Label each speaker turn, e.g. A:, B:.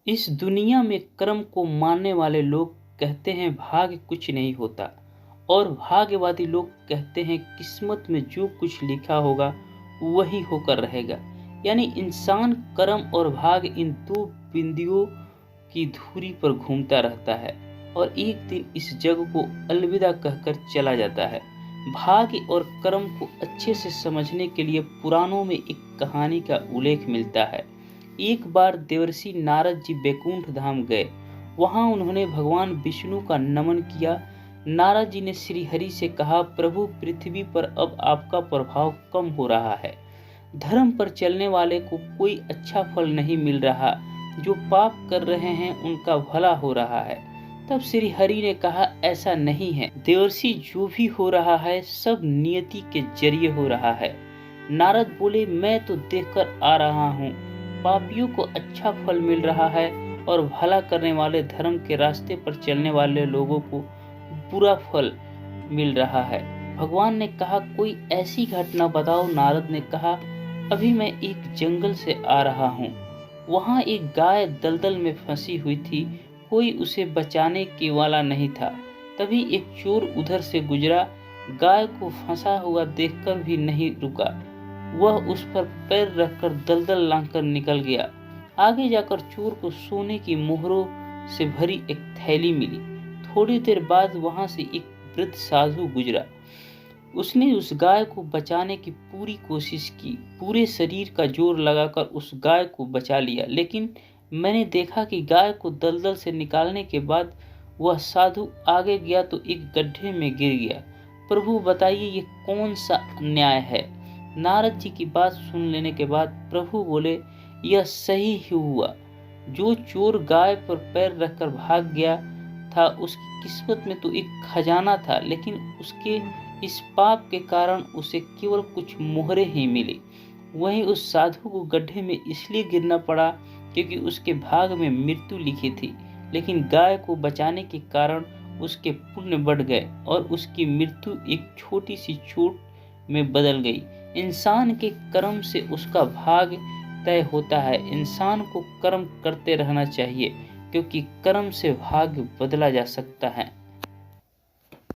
A: इस दुनिया में कर्म को मानने वाले लोग कहते हैं भाग्य कुछ नहीं होता, और भाग्यवादी लोग कहते हैं किस्मत में जो कुछ लिखा होगा वही होकर रहेगा। यानी इंसान कर्म और भाग्य इन दो बिंदुओं की धुरी पर घूमता रहता है और एक दिन इस जग को अलविदा कहकर चला जाता है। भाग्य और कर्म को अच्छे से समझने के लिए पुराणों में एक कहानी का उल्लेख मिलता है। एक बार देवर्षि नारद जी बैकुंठ धाम गए। वहां उन्होंने भगवान विष्णु का नमन किया। नारद जी ने श्री हरि से कहा, प्रभु, पृथ्वी पर अब आपका प्रभाव कम हो रहा है। धर्म पर चलने वाले को कोई अच्छा फल नहीं मिल रहा, जो पाप कर रहे हैं उनका भला हो रहा है। तब श्री हरि ने कहा, ऐसा नहीं है देवर्षि, जो भी हो रहा है सब नियति के जरिए हो रहा है। नारद बोले, मैं तो देखकर आ रहा हूँ, पापियों को अच्छा फल मिल रहा है और भला करने वाले धर्म के रास्ते पर चलने वाले लोगों को बुरा फल मिल रहा है। भगवान ने कहा, कोई ऐसी घटना बताओ। नारद ने कहा, अभी मैं एक जंगल से आ रहा हूँ। वहाँ एक गाय दलदल में फंसी हुई थी, कोई उसे बचाने के वाला नहीं था। तभी एक चोर उधर से गुजरा, गाय को फंसा हुआ देखकर भी नहीं रुका, वह उस पर पैर रखकर दलदल लांघकर निकल गया। आगे जाकर चोर को सोने की मोहरों से भरी एक थैली मिली। थोड़ी देर बाद वहां से एक वृद्ध साधु गुजरा। उसने उस गाय को बचाने की पूरी कोशिश की, पूरे शरीर का जोर लगाकर उस गाय को बचा लिया, लेकिन मैंने देखा कि गाय को दलदल से निकालने के बाद वह साधु आगे गया तो एक गड्ढे में गिर गया। प्रभु बताइए, ये कौन सा अन्याय है। नारद जी की बात सुन लेने के बाद प्रभु बोले, यह सही ही हुआ। जो चोर गाय पर पैर रखकर भाग गया था, उसकी किस्मत में तो एक खजाना था, लेकिन उसके इस पाप के कारण उसे केवल कुछ मोहरे ही मिली। वहीं उस साधु को गड्ढे में इसलिए गिरना पड़ा क्योंकि उसके भाग में मृत्यु लिखी थी, लेकिन गाय को बचाने के कारण उसके पुण्य बढ़ गए और उसकी मृत्यु एक छोटी सी चोट में बदल गई। इंसान के कर्म से उसका भाग्य तय होता है। इंसान को कर्म करते रहना चाहिए, क्योंकि कर्म से भाग्य बदला जा सकता है।